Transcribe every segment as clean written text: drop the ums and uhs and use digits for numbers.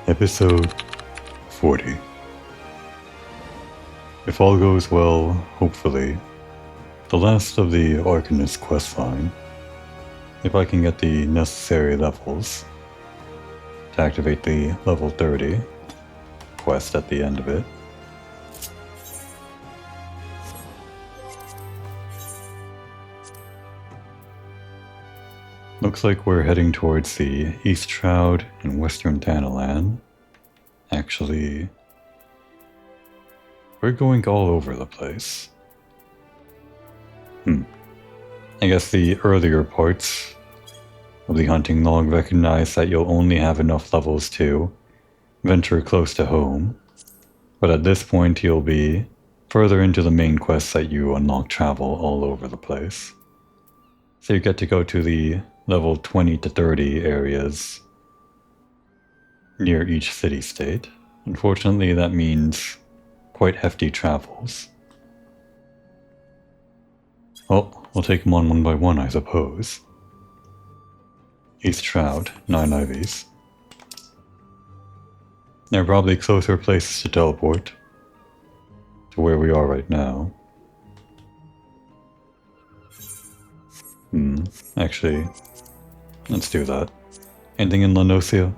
Episode 40. If all goes well, hopefully, the last of the Arcanist questline, if I can get the necessary levels to activate the level 30 quest at the end of it. Looks like we're heading towards the East Shroud and Western Tanalan. Actually, we're going all over the place. I guess the earlier parts of the hunting log recognize that you'll only have enough levels to venture close to home, but at this point you'll be further into the main quests that you unlock travel all over the place. So you get to go to the level 20 to 30 areas near each city-state. Unfortunately, that means quite hefty travels. Well, we'll take them on one by one, I suppose. East Shroud, 9 IVs. There are probably closer places to teleport to where we are right now. Actually, let's do that. Anything in Lanosia?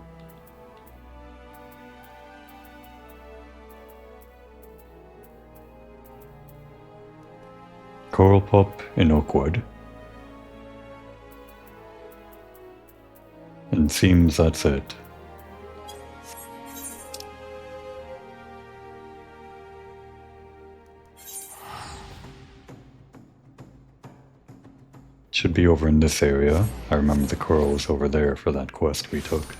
Coral Pop in Oakwood. And seems that's it. Should be over in this area. I remember the coral was over there for that quest we took.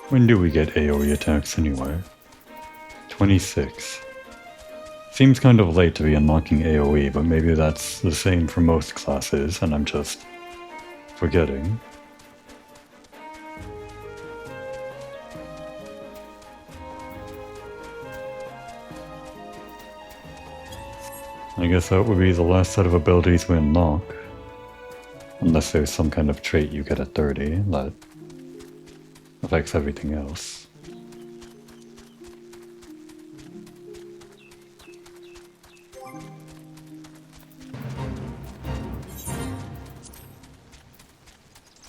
When do we get AoE attacks anyway? 26. Seems kind of late to be unlocking AoE, but maybe that's the same for most classes, and I'm just forgetting. I guess that would be the last set of abilities we unlock. Unless there's some kind of trait you get at 30 that affects everything else.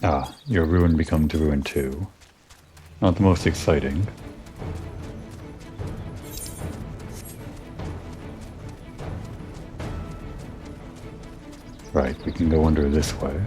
Ah, your ruin becomes ruin 2. Not the most exciting. Right, we can go under this way.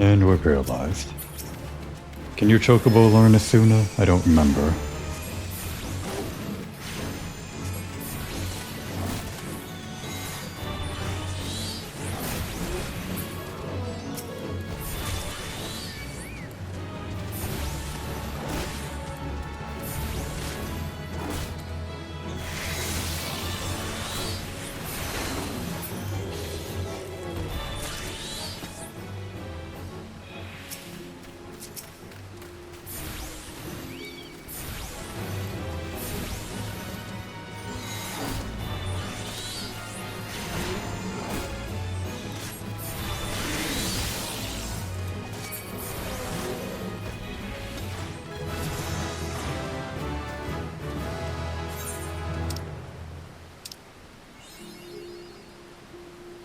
And we're paralyzed. Can your chocobo learn Asuna? I don't remember.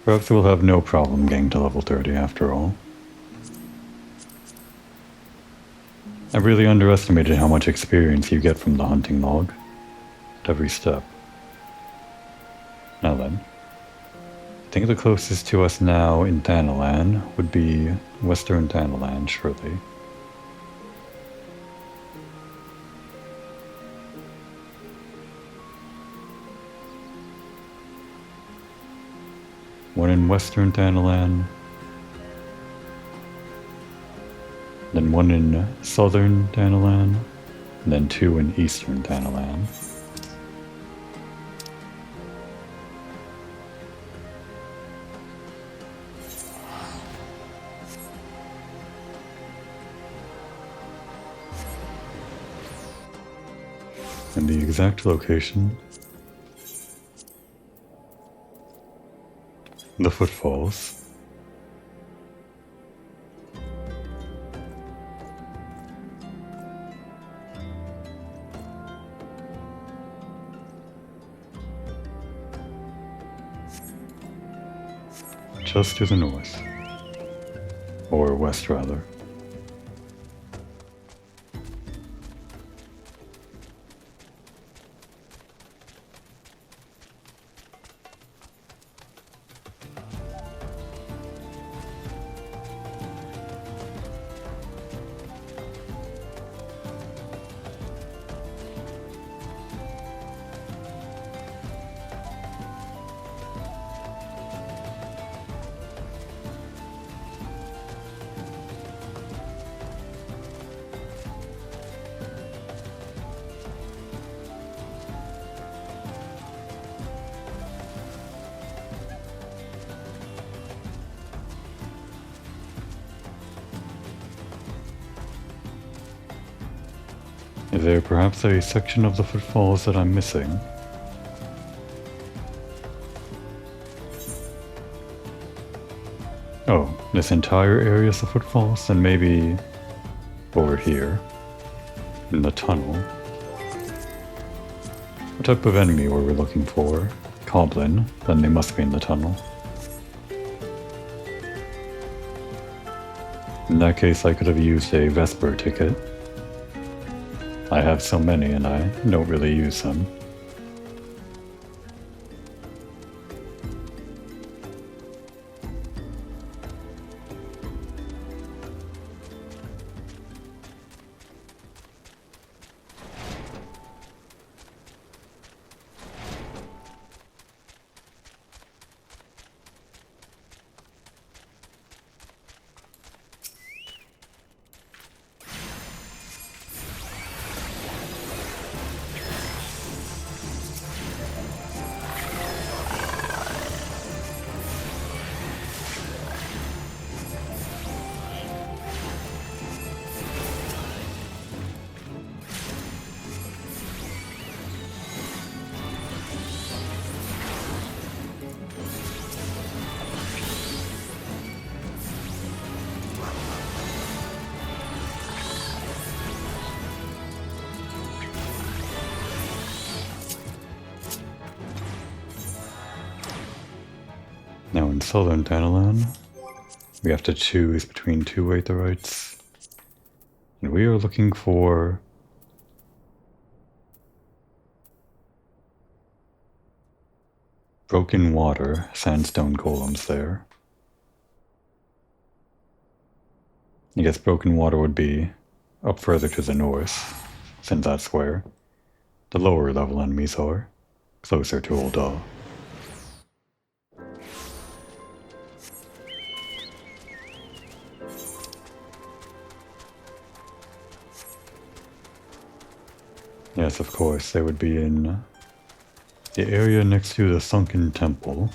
Perhaps we'll have no problem getting to level 30 after all. I really underestimated how much experience you get from the hunting log at every step. Now then, think the closest to us now in Thanalan would be Western Thanalan, surely. One in Western Thanalan, then one in Southern Thanalan, and then two in Eastern Thanalan. And the exact location, the footfalls, just to the north, or west rather. Is there perhaps a section of the footfalls that I'm missing? Oh, this entire area is the footfalls? Then maybe over here, in the tunnel. What type of enemy were we looking for? Goblin, then they must be in the tunnel. In that case, I could have used a Vesper ticket. I have so many and I don't really use them. Now in Southern Thanalan, we have to choose between two Aetherites, and we are looking for Broken Water sandstone golems there. I guess Broken Water would be up further to the north, since that's where the lower level enemies are, closer to Ul'dah. Yes, of course, they would be in the area next to the Sunken Temple.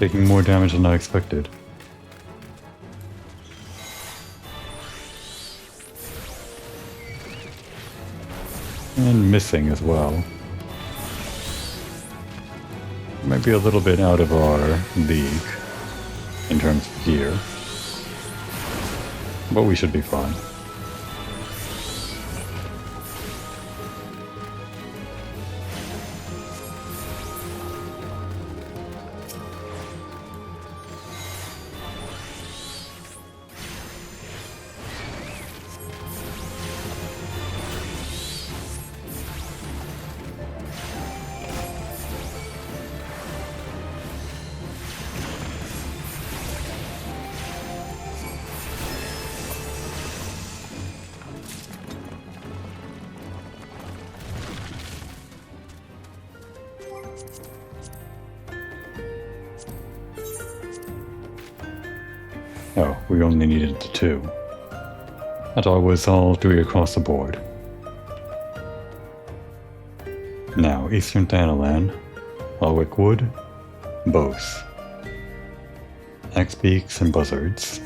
taking more damage than I expected. And missing as well. Might be a little bit out of our league in terms of gear, but we should be fine. Oh, we only needed the 2. I thought it was all 3 across the board. Now, Eastern Thanalan, Alwick Wood, bows, axe beaks, and buzzards.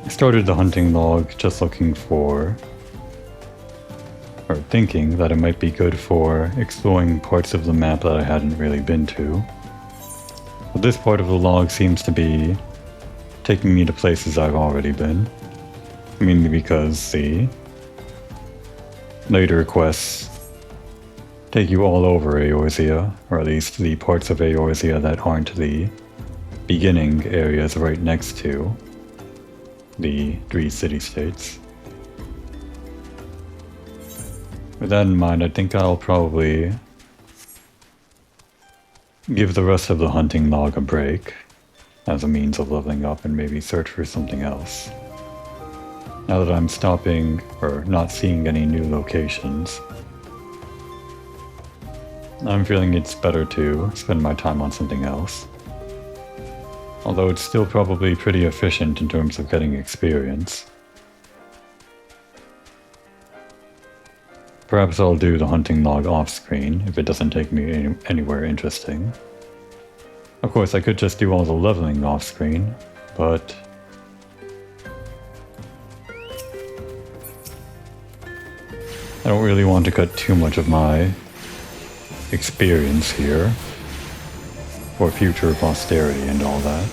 I started the hunting log just looking for, or thinking that it might be good for exploring parts of the map that I hadn't really been to. But this part of the log seems to be taking me to places I've already been, mainly because the later quests take you all over Eorzea, or at least the parts of Eorzea that aren't the beginning areas right next to the 3 city-states. With that in mind, I think I'll probably give the rest of the hunting log a break as a means of leveling up and maybe search for something else. Now that I'm stopping or not seeing any new locations, I'm feeling it's better to spend my time on something else. Although it's still probably pretty efficient in terms of getting experience. Perhaps I'll do the hunting log off screen if it doesn't take me anywhere interesting. Of course, I could just do all the leveling off screen, but I don't really want to cut too much of my experience here for future posterity and all that.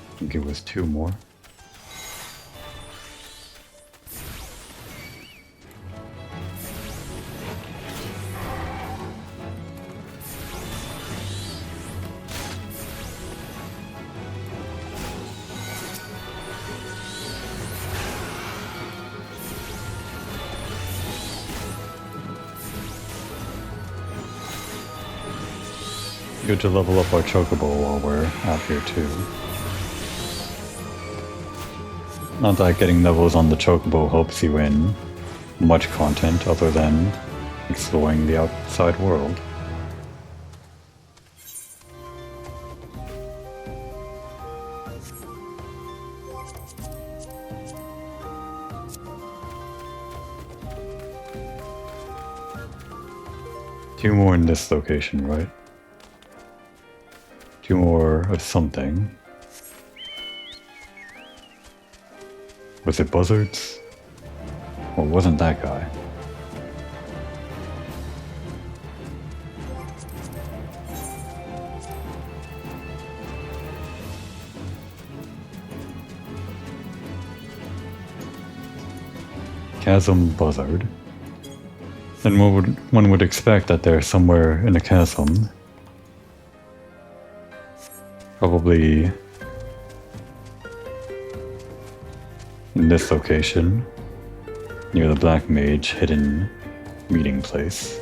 I think it was 2 more. Good to level up our chocobo while we're out here too. Not that getting levels on the chocobo helps you in much content other than exploring the outside world. Two more in this location, right? 2 more of something. Was it buzzards? Or wasn't that guy? Chasm buzzard. Then one would expect that they're somewhere in a chasm. Probably in this location, near the Black Mage hidden meeting place.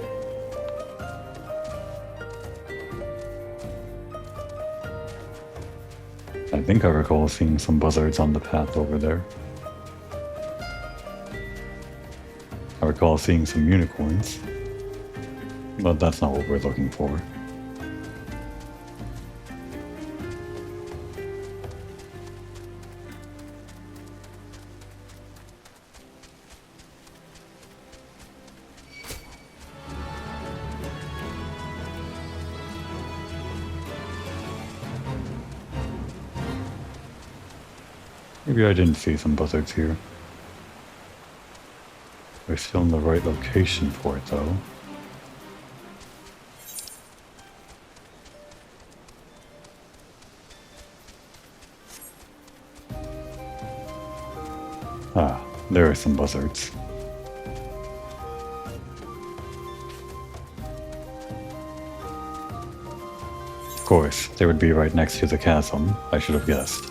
I think I recall seeing some buzzards on the path over there. I recall seeing some unicorns, but that's not what we're looking for. Maybe I didn't see some buzzards here. We're still in the right location for it, though. Ah, there are some buzzards. Of course, they would be right next to the chasm, I should have guessed.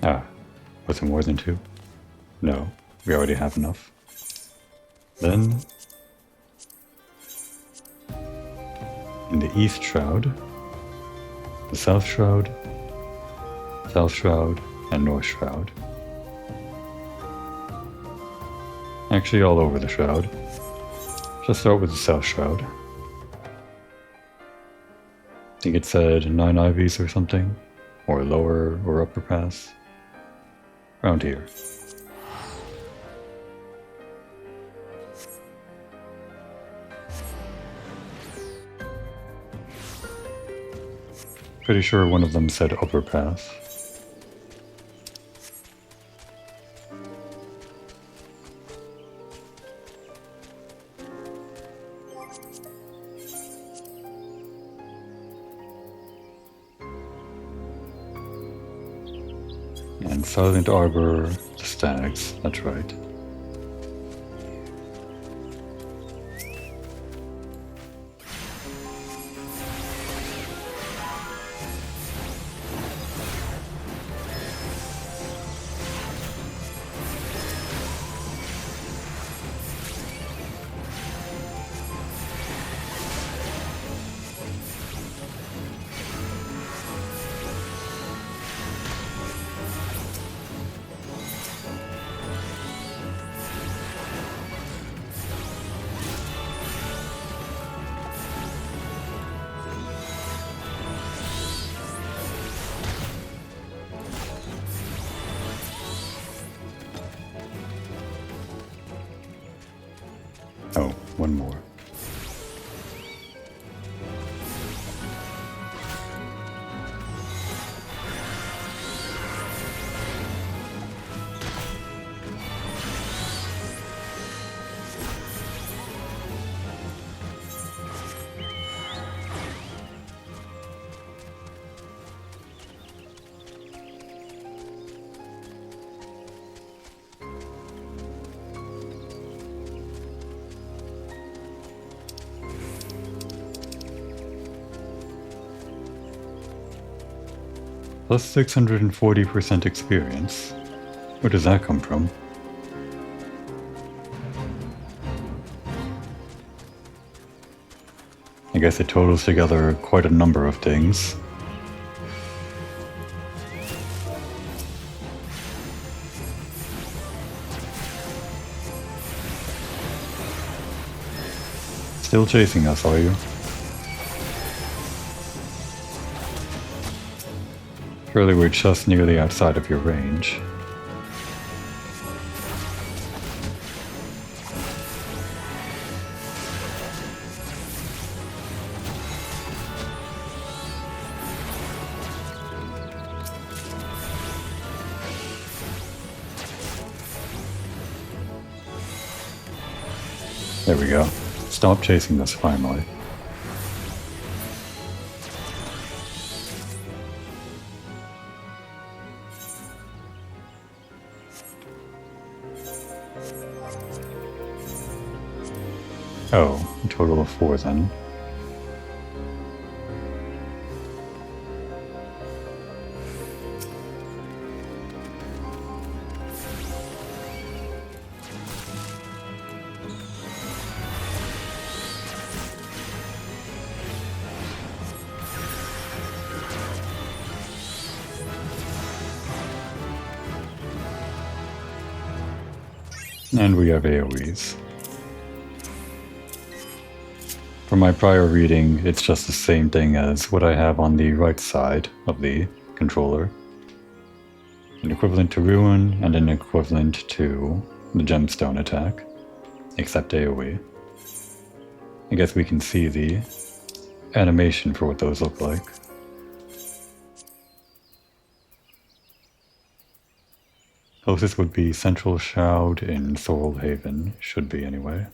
Ah, was it more than 2? No, we already have enough. Then, in the East Shroud, the South Shroud, and North Shroud. Actually all over the Shroud. Just start with the South Shroud. I think it said 9 IVs or something, or lower or upper pass. Around here. Pretty sure one of them said upper pass. And Silent Arbor, the Stags, that's right. Oh, one more. Plus 640% experience. Where does that come from? guess it totals together quite a number of things. Still chasing us, are you? Surely we're just nearly outside of your range. There we go. Stop chasing us finally. Oh, a total of 4 then. And we have AoEs. For my prior reading, it's just the same thing as what I have on the right side of the controller. An equivalent to Ruin and an equivalent to the Gemstone attack, except AoE. I guess we can see the animation for what those look like. Closest would be Central Shroud in Thorl Haven, should be anyway.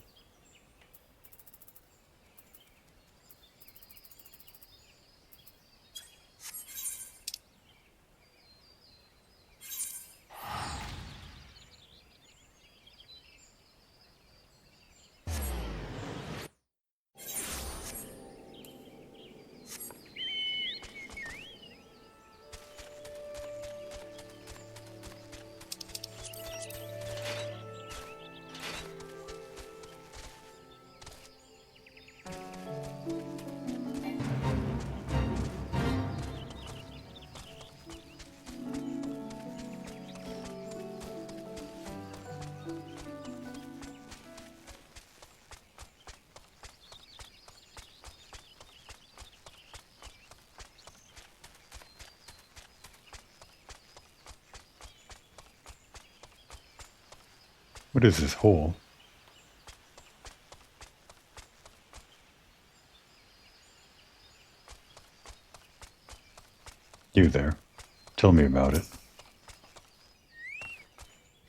What is this hole? You there. Tell me about it.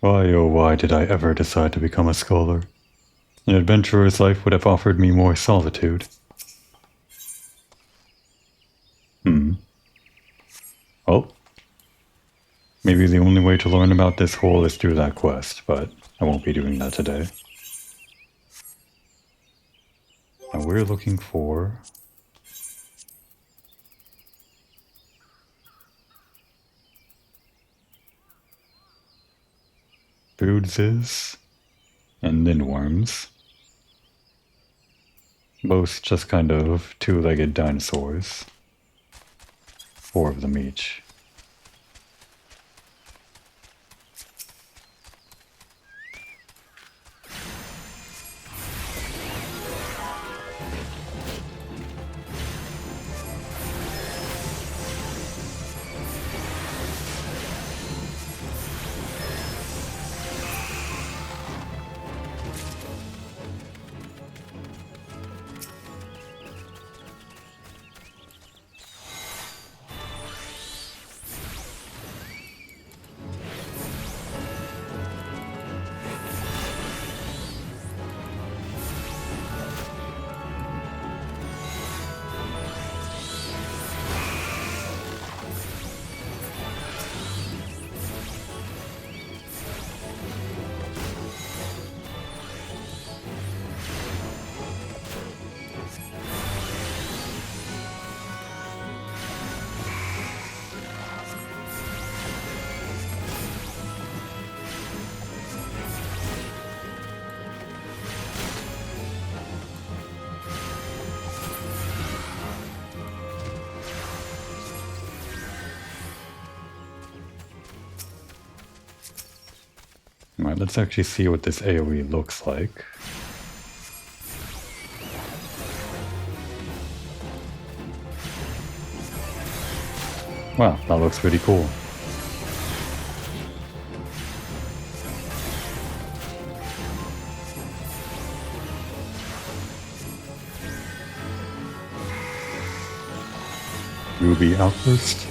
Why, oh why did I ever decide to become a scholar? An adventurer's life would have offered me more solitude. Well, maybe the only way to learn about this hole is through that quest, but I won't be doing that today. Now we're looking for... Boodses and Lindworms. Both just kind of two-legged dinosaurs. 4 of them each. Alright, let's actually see what this AoE looks like. Wow, that looks pretty cool. Ruby Outburst.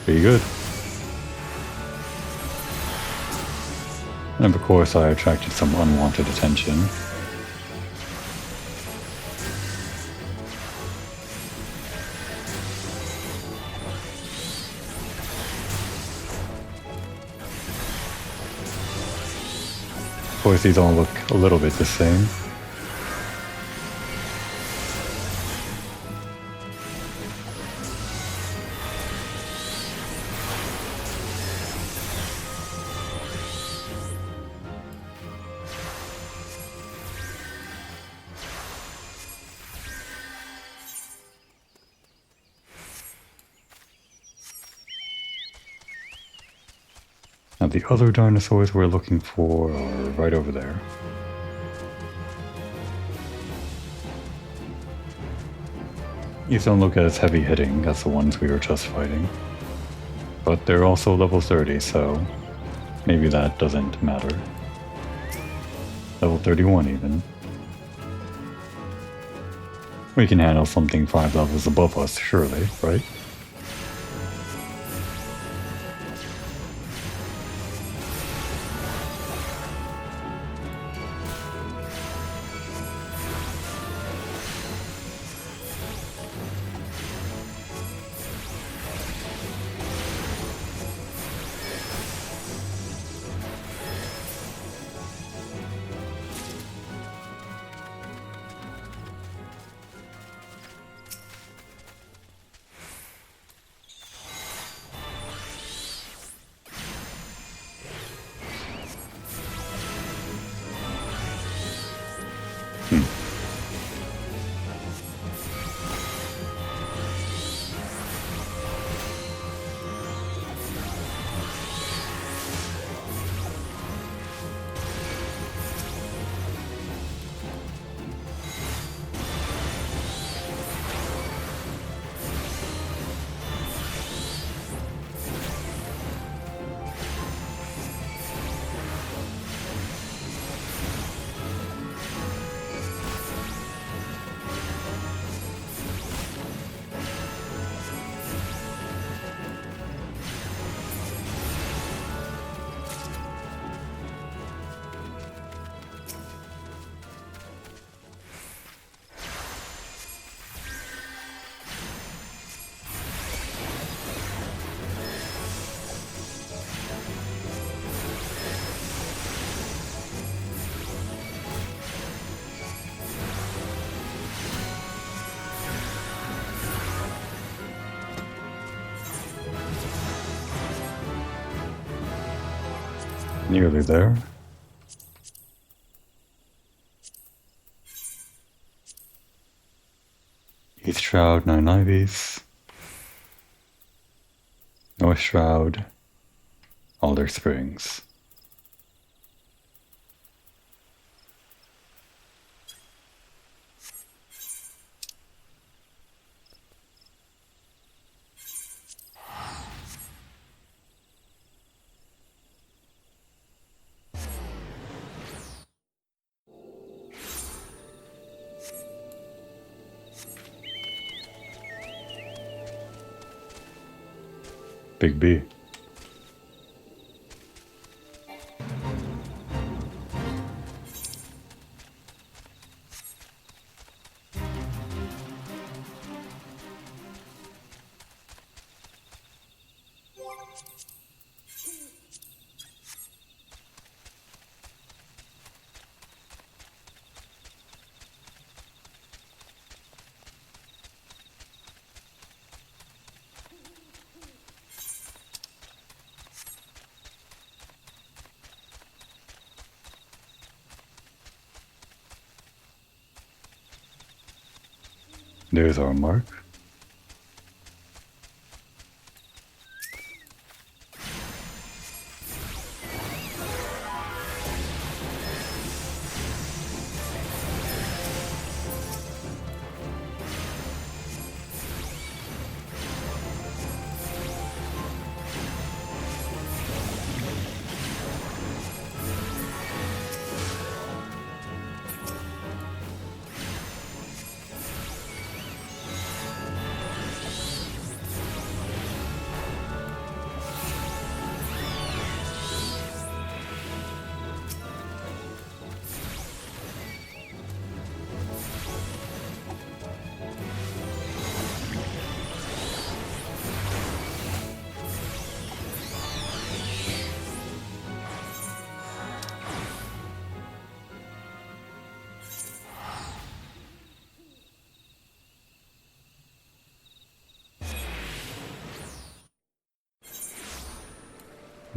Pretty good. And of course I attracted some unwanted attention. Of course these all look a little bit the same. Now the other dinosaurs we're looking for are right over there. These don't look as heavy hitting as the ones we were just fighting. But they're also level 30, so maybe that doesn't matter. Level 31 even. We can handle something 5 levels above us, surely, right? Nearly there. East Shroud, 9 Ivies. North Shroud, Alder Springs. Big B. There's our mark.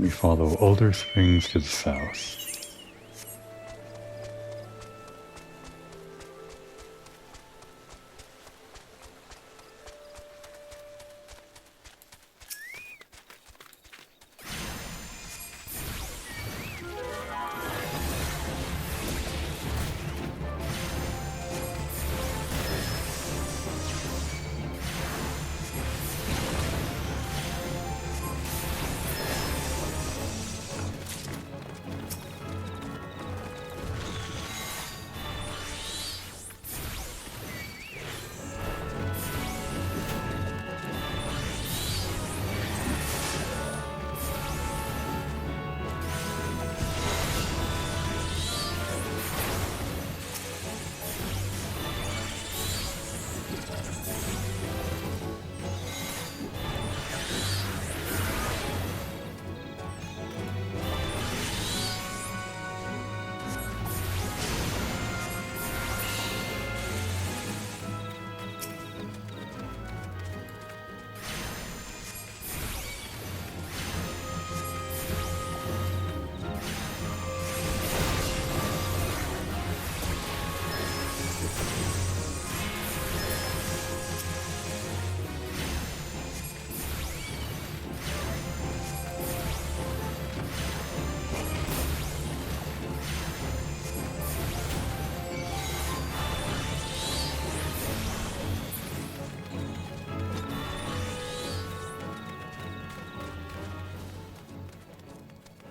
We follow Alder Springs to the south.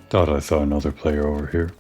Thought I saw another player over here.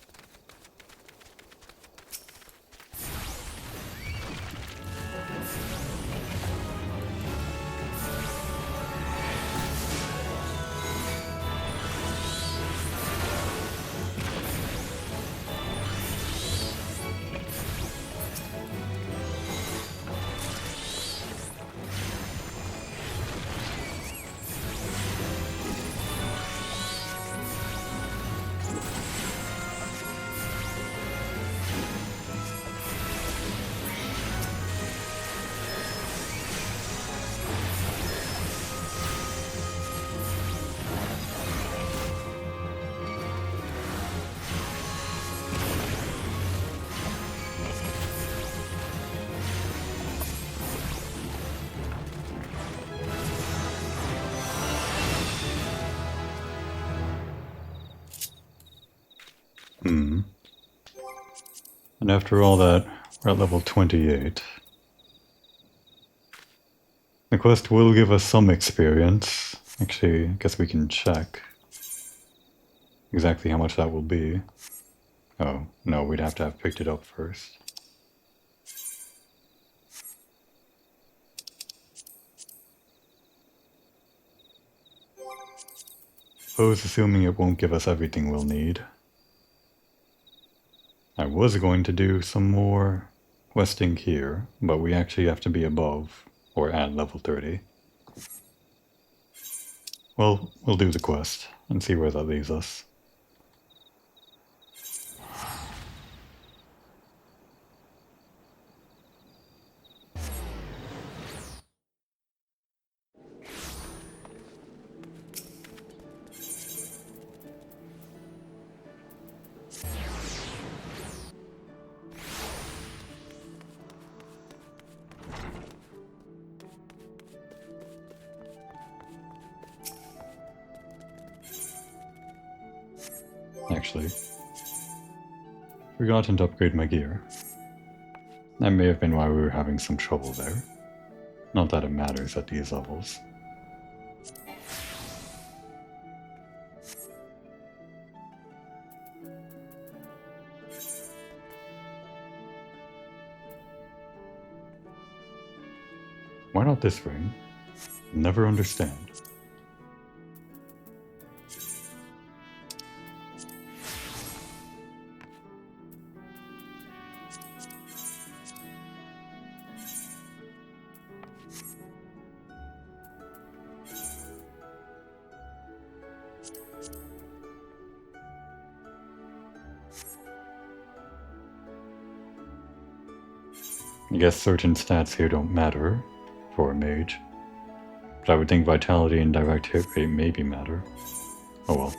And after all that, we're at level 28. The quest will give us some experience. Actually, I guess we can check exactly how much that will be. Oh, no, we'd have to have picked it up first. Suppose assuming it won't give us everything we'll need. I was going to do some more questing here, but we actually have to be above, or at level 30. Well, we'll do the quest, and see where that leaves us. Actually, forgotten to upgrade my gear. That may have been why we were having some trouble there. Not that it matters at these levels. Why not this ring? Never understand. I guess certain stats here don't matter for a mage, but I would think vitality and direct hit rate maybe matter. Oh well.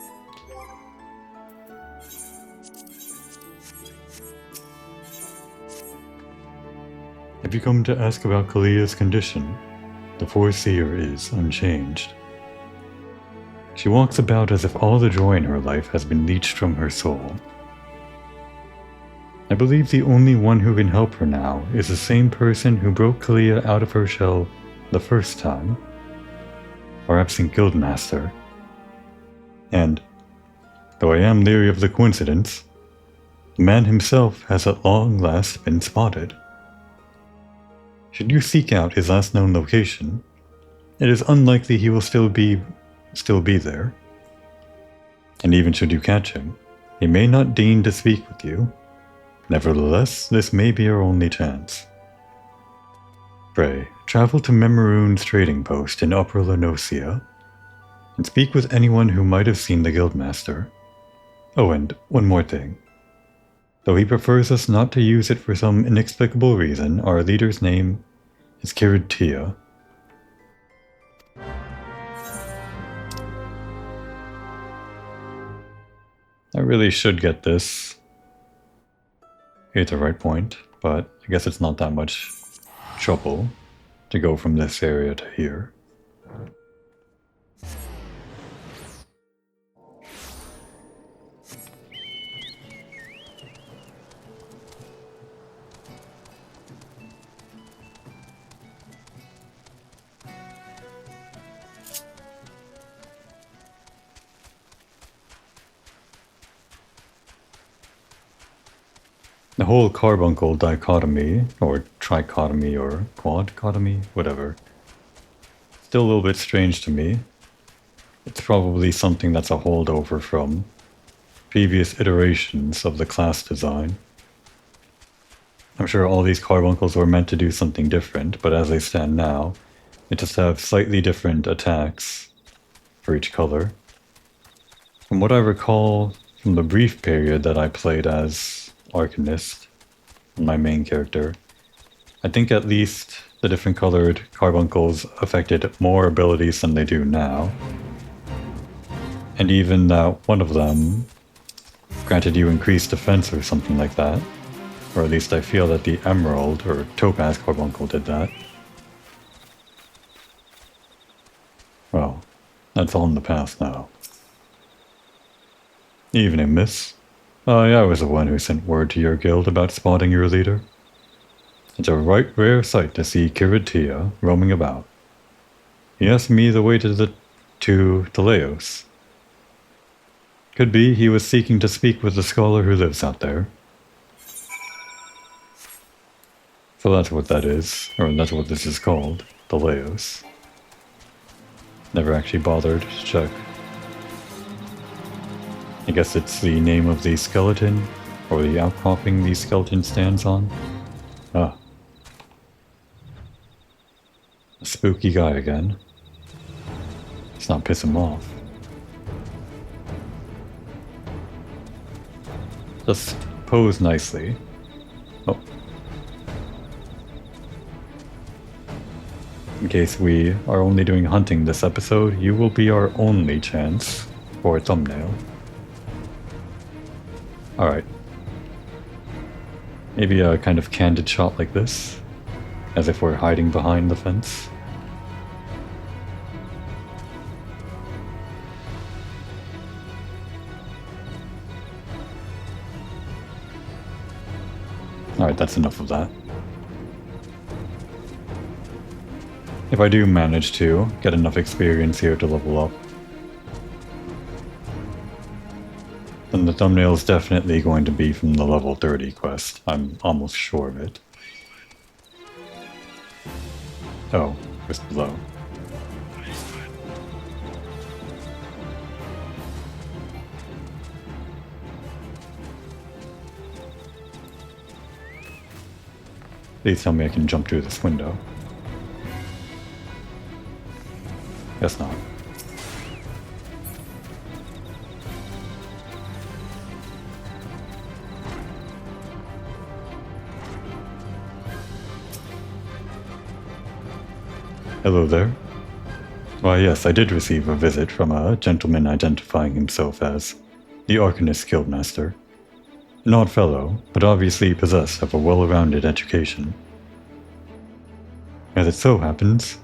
Have you come to ask about Kalia's condition? The Foreseer is unchanged. She walks about as if all the joy in her life has been leached from her soul. I believe the only one who can help her now is the same person who broke Kalia out of her shell the first time, our absent guildmaster. And, though I am leery of the coincidence, the man himself has at long last been spotted. Should you seek out his last known location, it is unlikely he will still be there. And even should you catch him, he may not deign to speak with you. Nevertheless, this may be our only chance. Pray, travel to Memorune's trading post in Upper Lenosia, and speak with anyone who might have seen the Guildmaster. Oh, and one more thing. Though he prefers us not to use it for some inexplicable reason, our leader's name is Kiridtia. I really should get this here at the right point, but I guess it's not that much trouble to go from this area to here. The whole carbuncle dichotomy, or trichotomy, or quadcotomy, whatever, still a little bit strange to me. It's probably something that's a holdover from previous iterations of the class design. I'm sure all these carbuncles were meant to do something different, but as they stand now, they just have slightly different attacks for each color. From what I recall from the brief period that I played as Arcanist, my main character, I think at least the different colored carbuncles affected more abilities than they do now. And even that one of them granted you increased defense or something like that. Or at least I feel that the Emerald or Topaz carbuncle did that. Well, that's all in the past now. Evening, miss. I was the one who sent word to your guild about spotting your leader. It's a right rare sight to see Kiridtia roaming about. He asked me the way to Teleos. Could be he was seeking to speak with the scholar who lives out there. So that's what that is, or that's what this is called, Teleos. Never actually bothered to check. I guess it's the name of the skeleton, or the outcropping the skeleton stands on. Ah. A spooky guy again. Let's not piss him off. Just pose nicely. Oh. In case we are only doing hunting this episode, you will be our only chance for a thumbnail. Alright. Maybe a kind of candid shot like this, as if we're hiding behind the fence. Alright, that's enough of that. If I do manage to get enough experience here to level up, then the thumbnail is definitely going to be from the level 30 quest. I'm almost sure of it. Oh, just below. Please tell me I can jump through this window. Guess not. Hello there. Why yes, I did receive a visit from a gentleman identifying himself as the Arcanist Guildmaster. An odd fellow, but obviously possessed of a well-rounded education. As it so happens,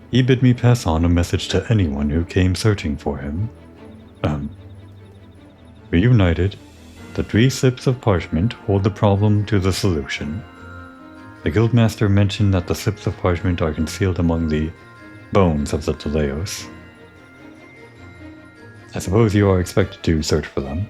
he bid me pass on a message to anyone who came searching for him. Reunited, the 3 slips of parchment hold the problem to the solution. The Guildmaster mentioned that the slips of parchment are concealed among the bones of the Teleos. I suppose you are expected to search for them.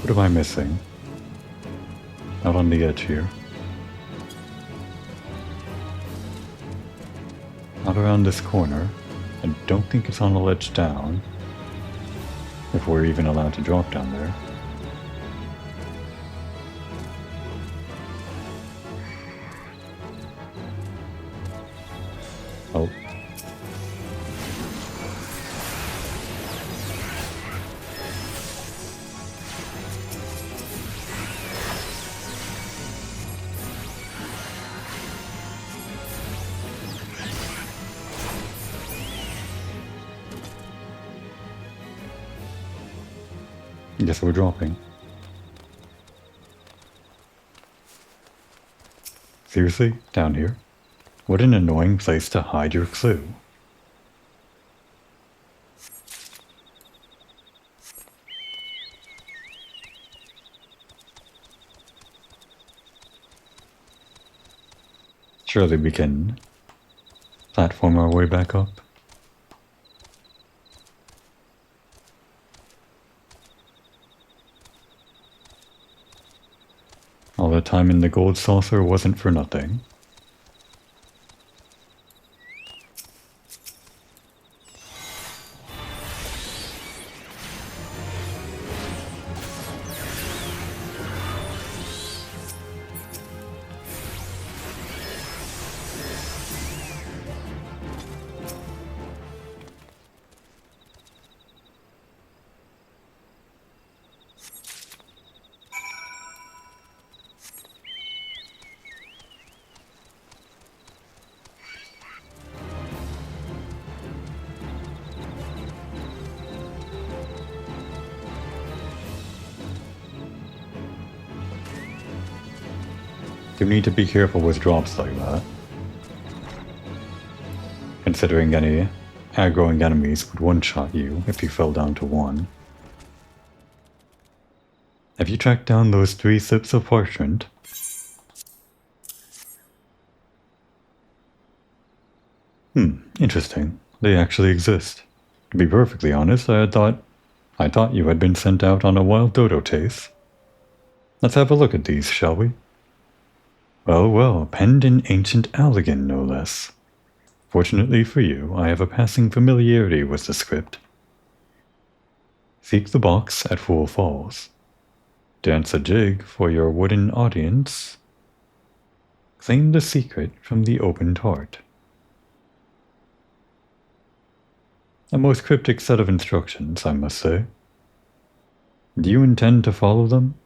What am I missing? Out on the edge here. Not around this corner. I don't think it's on the ledge down. If we're even allowed to drop down there. Oh. Guess we're dropping. Seriously? Down here? What an annoying place to hide your clue. Surely we can platform our way back up. All the time in the gold saucer wasn't for nothing. You need to be careful with drops like that. Considering any aggroing enemies would one-shot you if you fell down to 1. Have you tracked down those 3 slips of parchment? Interesting. They actually exist. To be perfectly honest, I thought you had been sent out on a wild dodo chase. Let's have a look at these, shall we? Well, penned in ancient Allegan, no less. Fortunately for you, I have a passing familiarity with the script. Seek the box at Fool Falls. Dance a jig for your wooden audience. Claim the secret from the opened heart. A most cryptic set of instructions, I must say. Do you intend to follow them?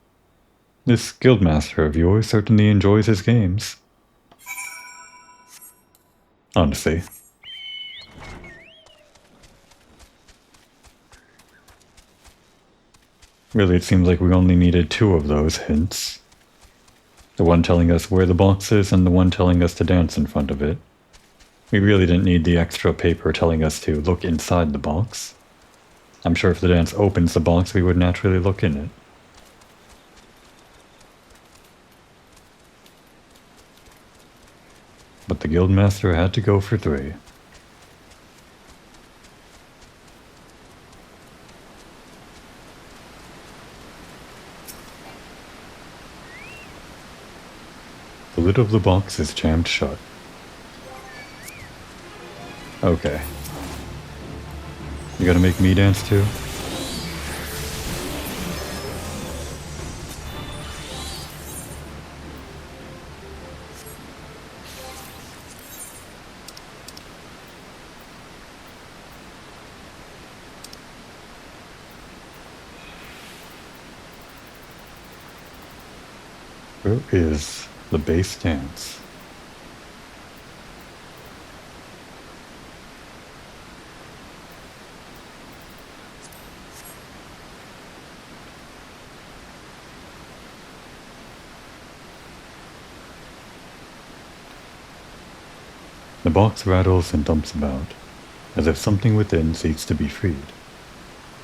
This guildmaster of yours certainly enjoys his games. Honestly. Really, it seems like we only needed 2 of those hints. The one telling us where the box is and the one telling us to dance in front of it. We really didn't need the extra paper telling us to look inside the box. I'm sure if the dance opens the box, we would naturally look in it. But the guildmaster had to go for 3. lid of the box is jammed shut. Okay. You gonna make me dance too? Where is the bass dance? The box rattles and thumps about, as if something within seeks to be freed.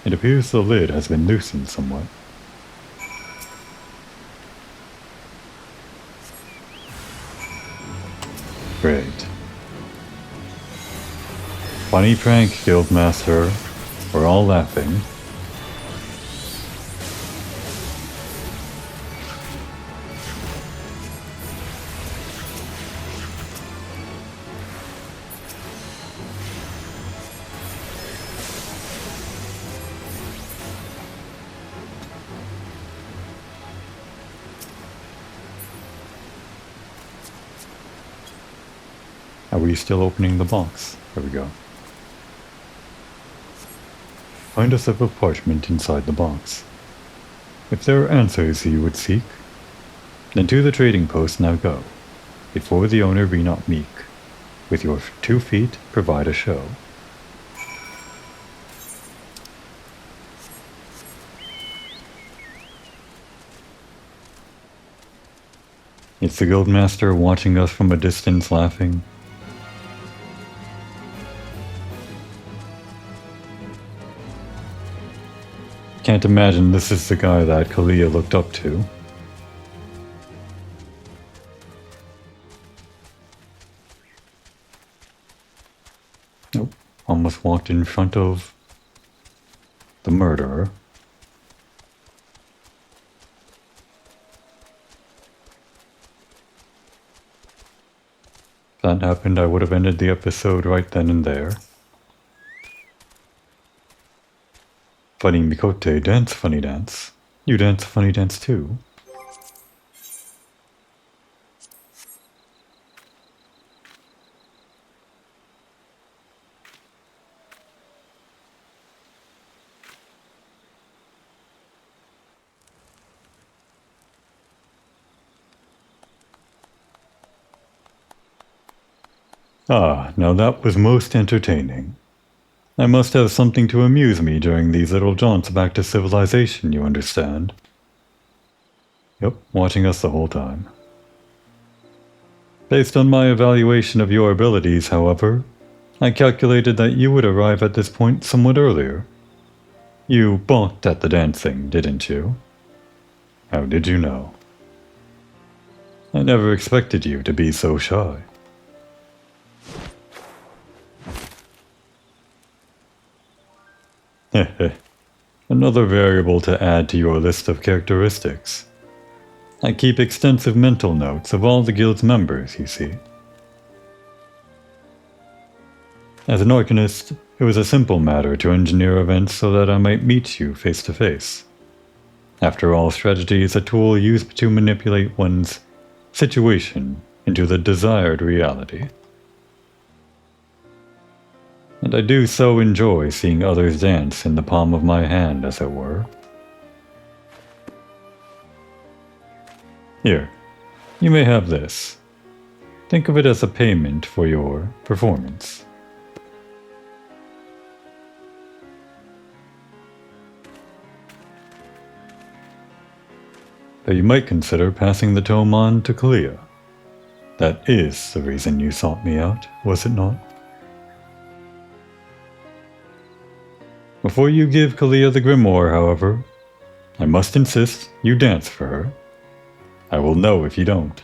It appears the lid has been loosened somewhat. Great. Funny prank, Guildmaster. We're all laughing. Are we still opening the box? There we go. Find a slip of parchment inside the box. If there are answers you would seek, then to the trading post now go, before the owner be not meek. With your 2 feet provide a show. It's the Guildmaster watching us from a distance laughing. Can't imagine this is the guy that Kalia looked up to. Nope, almost walked in front of the murderer. If that happened, I would have ended the episode right then and there. Funny Mikote, dance funny dance. You dance funny dance too. Ah, now that was most entertaining. I must have something to amuse me during these little jaunts back to civilization, you understand? Yep, watching us the whole time. Based on my evaluation of your abilities, however, I calculated that you would arrive at this point somewhat earlier. You balked at the dancing, didn't you? How did you know? I never expected you to be so shy. Heh. Another variable to add to your list of characteristics. I keep extensive mental notes of all the guild's members, you see. As an Arcanist, it was a simple matter to engineer events so that I might meet you face to face. After all, strategy is a tool used to manipulate one's situation into the desired reality. And I do so enjoy seeing others dance in the palm of my hand, as it were. Here, you may have this. Think of it as a payment for your performance. But you might consider passing the tome on to Kalia. That is the reason you sought me out, was it not? Before you give Kalia the grimoire, however, I must insist you dance for her. I will know if you don't.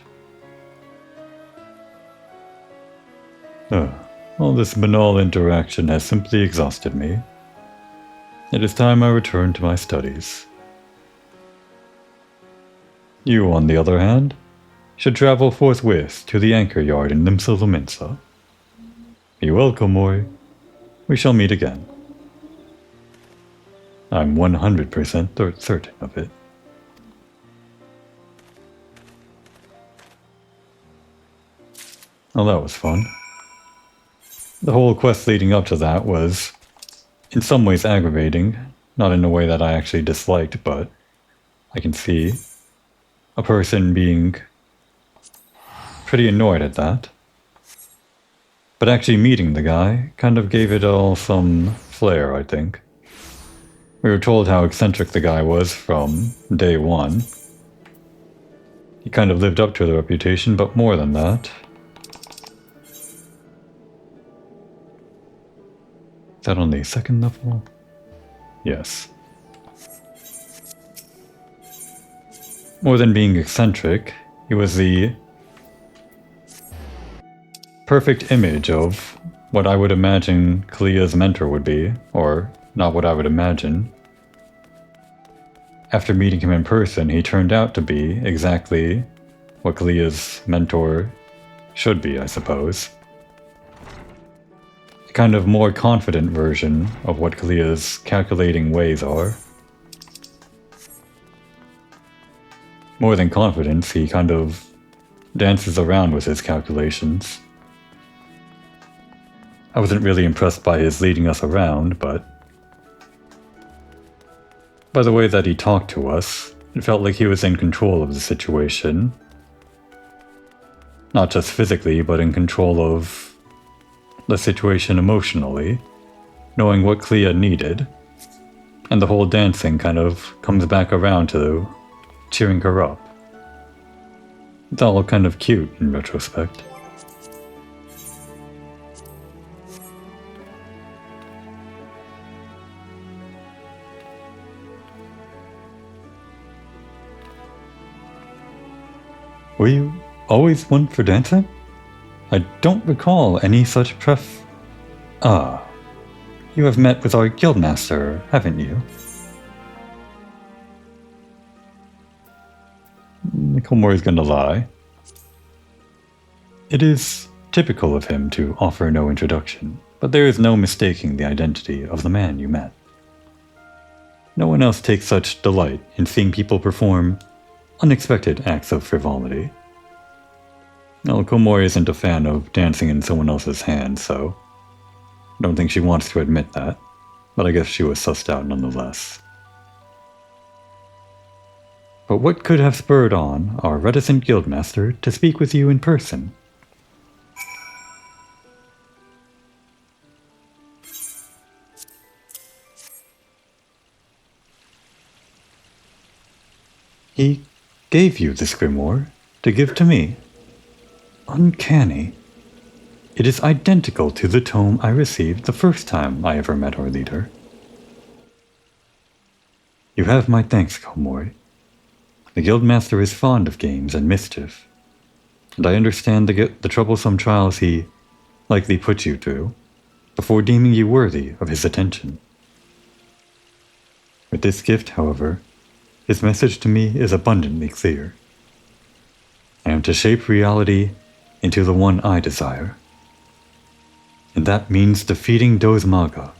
All this banal interaction has simply exhausted me. It is time I return to my studies. You, on the other hand, should travel forthwith to the anchor yard in Limsa Luminsa. Be well, Komori. We shall meet again. I'm 100% certain of it. Well, that was fun. The whole quest leading up to that was, in some ways, aggravating. Not in a way that I actually disliked, but I can see a person being pretty annoyed at that. But actually meeting the guy kind of gave it all some flair, I think. We were told how eccentric the guy was from day one. He kind of lived up to the reputation, but more than that. Is that on the second level? Yes. More than being eccentric, he was the perfect image of what I would imagine Kalia's mentor would be, or not what I would imagine. After meeting him in person, he turned out to be exactly what Kalia's mentor should be, I suppose. A kind of more confident version of what Kalia's calculating ways are. More than confidence, he kind of dances around with his calculations. I wasn't really impressed by his leading us around, but by the way that he talked to us, it felt like he was in control of the situation. Not just physically, but in control of the situation emotionally, knowing what Clea needed. And the whole dancing kind of comes back around to cheering her up. It's all kind of cute in retrospect. Were you always one for dancing? I don't recall any such Ah, you have met with our guildmaster, haven't you? Komori's gonna lie. It is typical of him to offer no introduction, but there is no mistaking the identity of the man you met. No one else takes such delight in seeing people perform unexpected acts of frivolity. Well, Komori isn't a fan of dancing in someone else's hands, so I don't think she wants to admit that, but I guess she was sussed out nonetheless. But what could have spurred on our reticent guildmaster to speak with you in person? He gave you this grimoire to give to me. Uncanny. It is identical to the tome I received the first time I ever met our leader. You have my thanks, Komori. The guildmaster is fond of games and mischief, and I understand the troublesome trials he likely put you through before deeming you worthy of his attention. With this gift, however, his message to me is abundantly clear. I am to shape reality into the one I desire, and that means defeating Dozmaga.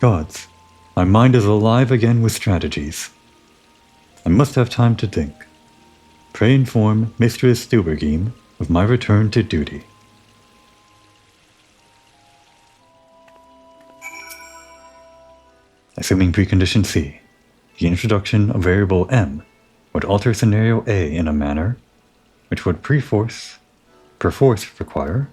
Gods, my mind is alive again with strategies. I must have time to think. Pray inform Mistress Stubergheim of my return to duty. Assuming precondition C, the introduction of variable M would alter scenario A in a manner which would perforce require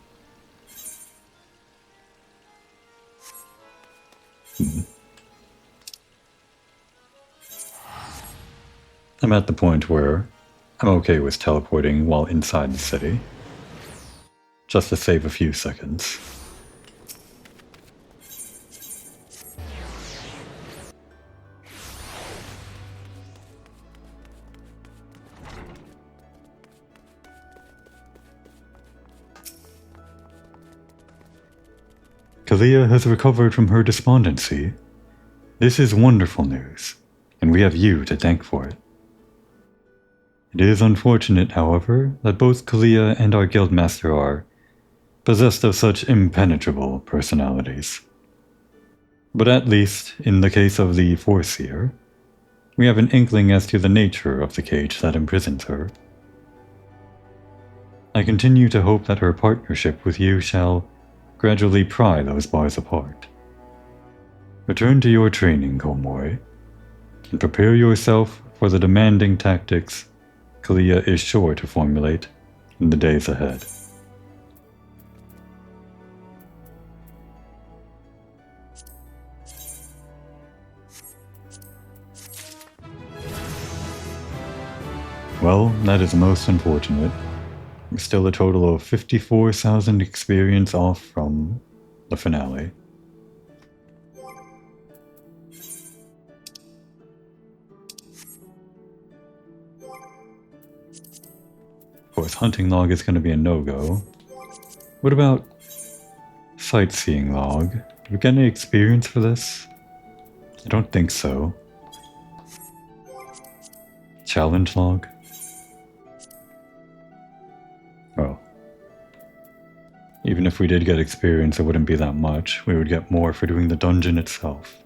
I'm at the point where I'm okay with teleporting while inside the city, just to save a few seconds. Kalia has recovered from her despondency. This is wonderful news, and we have you to thank for it. It is unfortunate, however, that both Kalia and our guildmaster are possessed of such impenetrable personalities. But at least, in the case of the Foreseer, we have an inkling as to the nature of the cage that imprisons her. I continue to hope that her partnership with you shall gradually pry those bars apart. Return to your training, Komoi, and prepare yourself for the demanding tactics Kalia is sure to formulate in the days ahead. Well, that is most unfortunate. We're still a total of 54,000 experience off from the finale. Of course, hunting log is going to be a no-go. What about sightseeing log? Do we get any experience for this? I don't think so. Challenge log? Oh. Even if we did get experience, it wouldn't be that much. We would get more for doing the dungeon itself.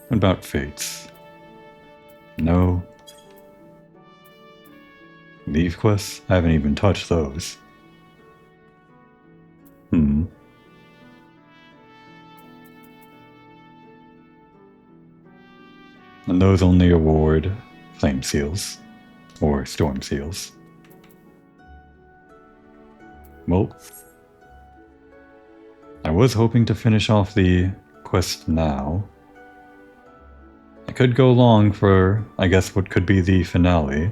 What about fates? No. Leave quests? I haven't even touched those. And those only award flame seals. Or storm seals. Well, I was hoping to finish off the quest now. I could go long for, I guess, what could be the finale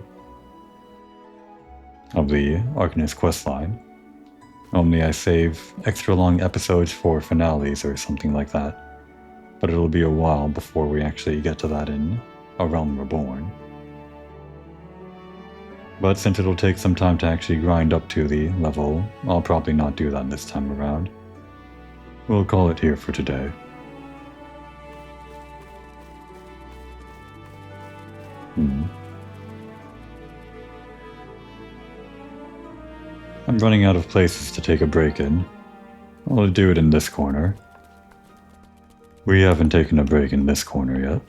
of the Arcanist questline. Normally I save extra long episodes for finales or something like that, but it'll be a while before we actually get to that in A Realm Reborn. But since it'll take some time to actually grind up to the level, I'll probably not do that this time around. We'll call it here for today. I'm running out of places to take a break in. I'll do it in this corner. We haven't taken a break in this corner yet.